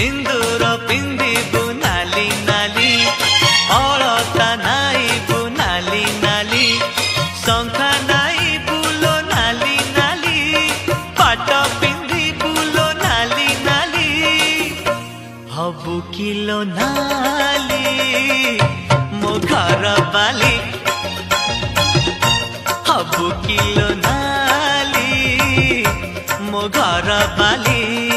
सिंदूर पिंधिबु नाली नाली अलता नाइबु नाली नाली शंखा नाई बुलो नाली नाली पाट पिंधिबु लो नाली नाली हबु किलो नाली मो घर बाली हबु किलो नाली मो घर बाली।